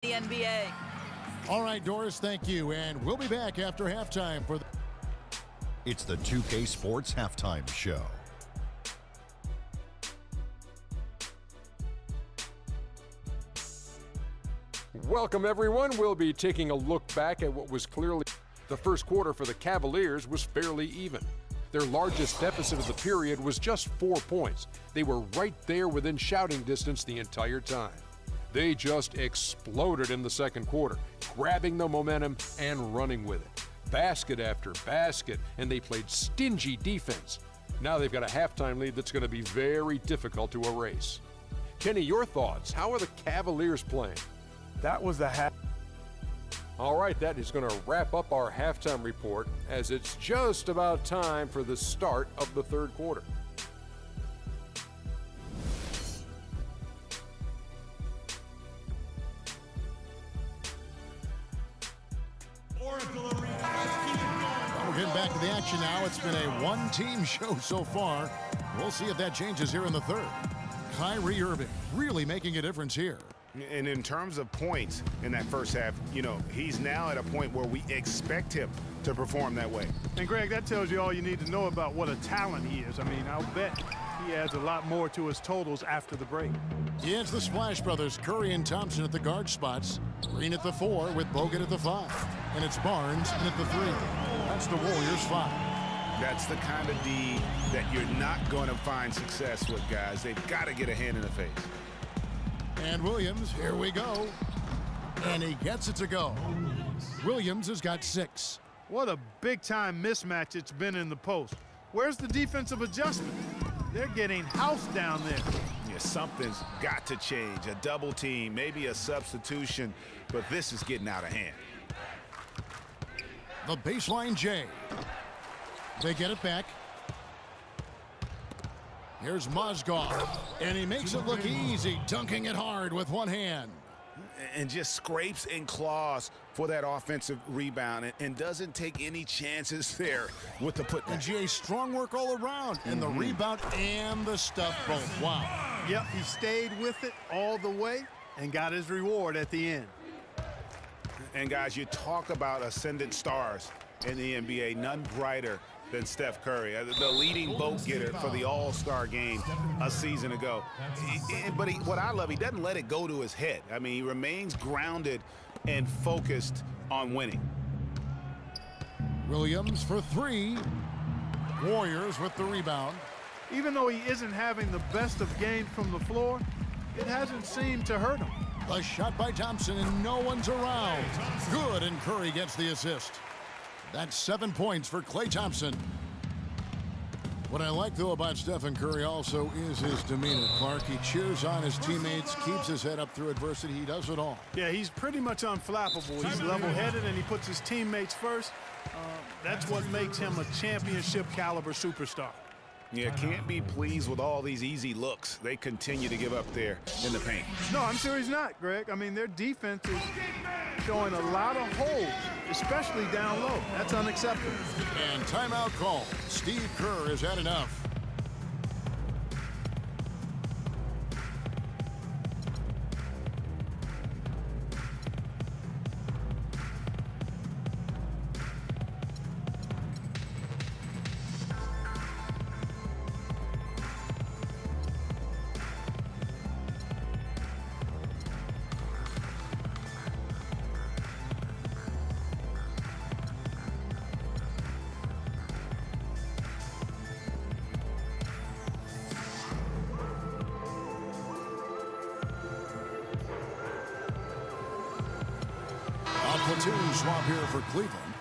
the NBA. All right, Doris, thank you. And we'll be back after halftime for the... It's the 2K Sports Halftime Show. Welcome, everyone. We'll be taking a look back at what was clearly the first quarter for the Cavaliers was fairly even. Their largest deficit of the period was just 4 points. They were right there within shouting distance the entire time. They just exploded in the second quarter, grabbing the momentum and running with it. Basket after basket, and they played stingy defense. Now they've got a halftime lead that's going to be very difficult to erase. Kenny, your thoughts? How are the Cavaliers playing? That was the half. All right, that is going to wrap up our halftime report as it's just about time for the start of the third quarter. We're getting back to the action now. It's been a one-team show so far. We'll see if that changes here in the third. Kyrie Irving really making a difference here. And in terms of points in that first half, you know, he's now at a point where we expect him to perform that way. And Greg, that tells you all you need to know about what a talent he is. I mean, I'll bet he adds a lot more to his totals after the break. Yeah, it's the Splash Brothers, Curry and Thompson at the guard spots. Green at the 4 with Bogut at the 5. And it's Barnes in at the 3. That's the Warriors' 5. That's the kind of D that you're not going to find success with, guys. They've got to get a hand in the face. And Williams, here we go. And he gets it to go. Williams has got 6. What a big-time mismatch it's been in the post. Where's the defensive adjustment? They're getting housed down there. Yeah, something's got to change. A double team, maybe a substitution, but this is getting out of hand. The baseline J. They get it back. Here's Mozgov, and he makes it look easy, dunking it hard with one hand. And just scrapes and claws for that offensive rebound and doesn't take any chances there with the putback. And G.A. strong work all around, and the rebound and the stuff both. Wow. Yep, he stayed with it all the way and got his reward at the end. And guys, you talk about ascendant stars in the NBA, none brighter than Steph Curry, the leading vote getter for the All-Star game a season ago. But what I love, he doesn't let it go to his head. I mean, he remains grounded and focused on winning. Williams for 3. Warriors with the rebound. Even though he isn't having the best of games from the floor, it hasn't seemed to hurt him. A shot by Thompson, and no one's around. Good, and Curry gets the assist. That's 7 points for Klay Thompson. What I like, though, about Stephen Curry also is his demeanor, Clark. He cheers on his teammates, keeps his head up through adversity. He does it all. Yeah, he's pretty much unflappable. He's level-headed, and he puts his teammates first. That's what makes him a championship-caliber superstar. Yeah, can't be pleased with all these easy looks they continue to give up there in the paint. No, I'm sure he's not, Greg. I mean, their defense is showing a lot of holes, especially down low. That's unacceptable. And timeout call. Steve Kerr has had enough. Platoon swap here for Cleveland.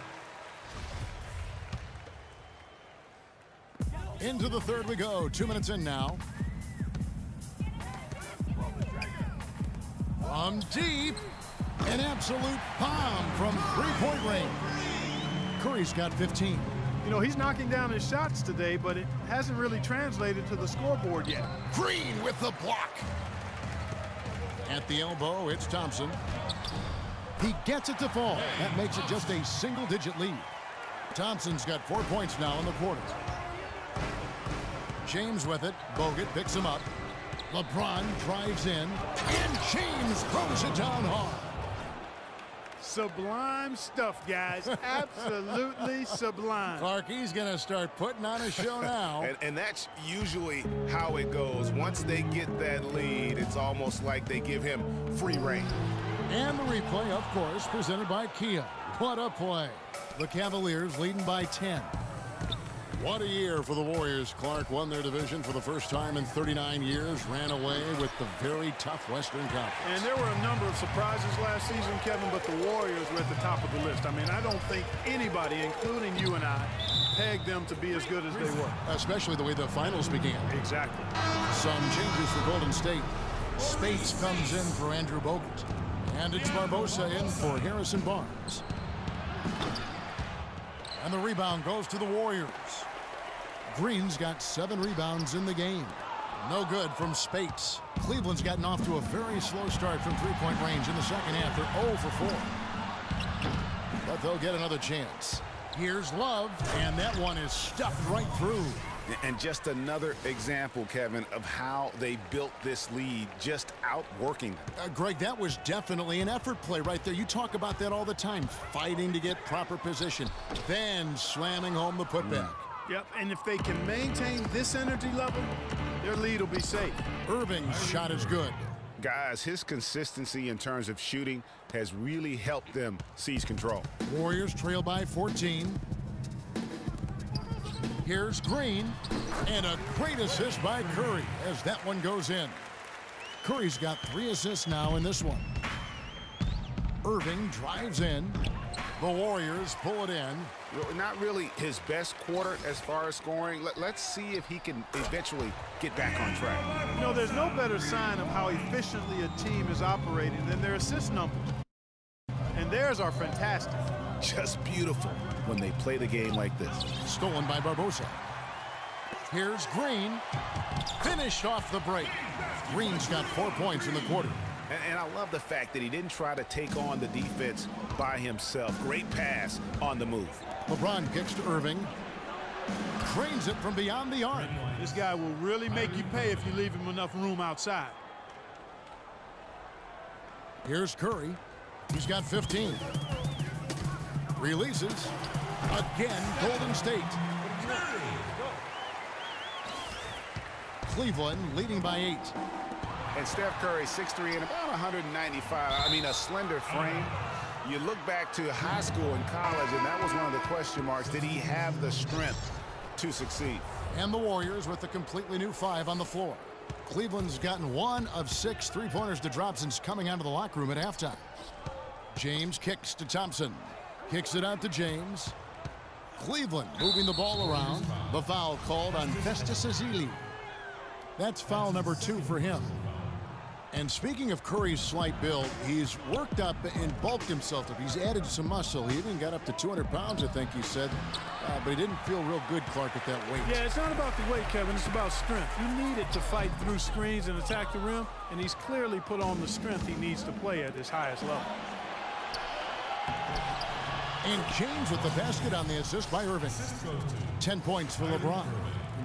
Into the third we go. 2 minutes in now. From deep, an absolute bomb from three-point range. Curry's got 15. You know, he's knocking down his shots today, but it hasn't really translated to the scoreboard yet. Green with the block. At the elbow, it's Thompson. He gets it to fall. That makes it just a single-digit lead. Thompson's got 4 points now in the quarter. James with it. Bogut picks him up. LeBron drives in, and James throws it down hard. Sublime stuff, guys. Absolutely sublime. Clark, he's going to start putting on a show now. And that's usually how it goes. Once they get that lead, it's almost like they give him free rein. And the replay, of course, presented by Kia. What a play. The Cavaliers leading by 10. What a year for the Warriors. Clark won their division for the first time in 39 years, ran away with the very tough Western Conference. And there were a number of surprises last season, Kevin, but the Warriors were at the top of the list. I mean, I don't think anybody, including you and I, pegged them to be as good as they were. Especially the way the finals began. Exactly. Some changes for Golden State. Spates comes in for Andrew Bogut. And it's Barbosa in for Harrison Barnes. And the rebound goes to the Warriors. Green's got 7 rebounds in the game. No good from Spates. Cleveland's gotten off to a very slow start from three-point range in the second half. They're 0 for 4. But they'll get another chance. Here's Love, and that one is stuffed right through. And just another example, Kevin, of how they built this lead, just outworking them. Greg, that was definitely an effort play right there. You talk about that all the time, fighting to get proper position, then slamming home the putback. Yep, and if they can maintain this energy level, their lead will be safe. Irving's shot is good. Guys, his consistency in terms of shooting has really helped them seize control. Warriors trail by 14. Here's Green, and a great assist by Curry as that one goes in. Curry's got 3 assists now in this one. Irving drives in. The Warriors pull it in. Not really his best quarter as far as scoring. Let's see if he can eventually get back on track. You know, there's no better sign of how efficiently a team is operating than their assist numbers. And theirs are fantastic. Just beautiful when they play the game like this. Stolen by Barbosa. Here's Green. Finished off the break. Green's got 4 points in the quarter. And I love the fact that he didn't try to take on the defense by himself. Great pass on the move. LeBron kicks to Irving. Cranes it from beyond the arc. This guy will really make you pay if you leave him enough room outside. Here's Curry. He's got 15. Releases. Again, Golden State. Cleveland leading by 8. And Steph Curry, 6'3" and about 195. I mean, a slender frame. You look back to high school and college, and that was one of the question marks. Did he have the strength to succeed? And the Warriors with a completely new 5 on the floor. Cleveland's gotten 1 of 6 3-pointers to drop since coming out of the locker room at halftime. James kicks to Thompson. Kicks it out to James. Cleveland moving the ball around. The foul called on Festus Ezeli. That's foul number 2 for him. And speaking of Curry's slight build, he's worked up and bulked himself up. He's added some muscle. He even got up to 200 pounds, I think he said. But he didn't feel real good, Clark, at that weight. Yeah, it's not about the weight, Kevin. It's about strength. You need it to fight through screens and attack the rim, and he's clearly put on the strength he needs to play at his highest level. And James with the basket on the assist by Irving. 10 points for LeBron.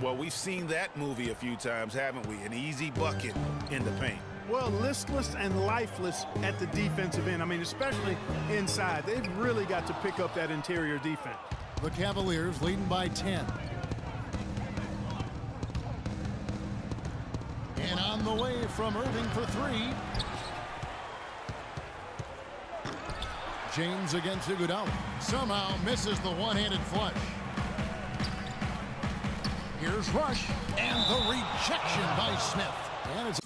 Well, we've seen that movie a few times, haven't we? An easy bucket in the paint. Well, listless and lifeless at the defensive end. I mean, especially inside. They've really got to pick up that interior defense. The Cavaliers leading by 10. And on the way from Irving for 3. James against Iguodala. Somehow misses the one-handed flush. Here's Rush, and the rejection by Smith. And it's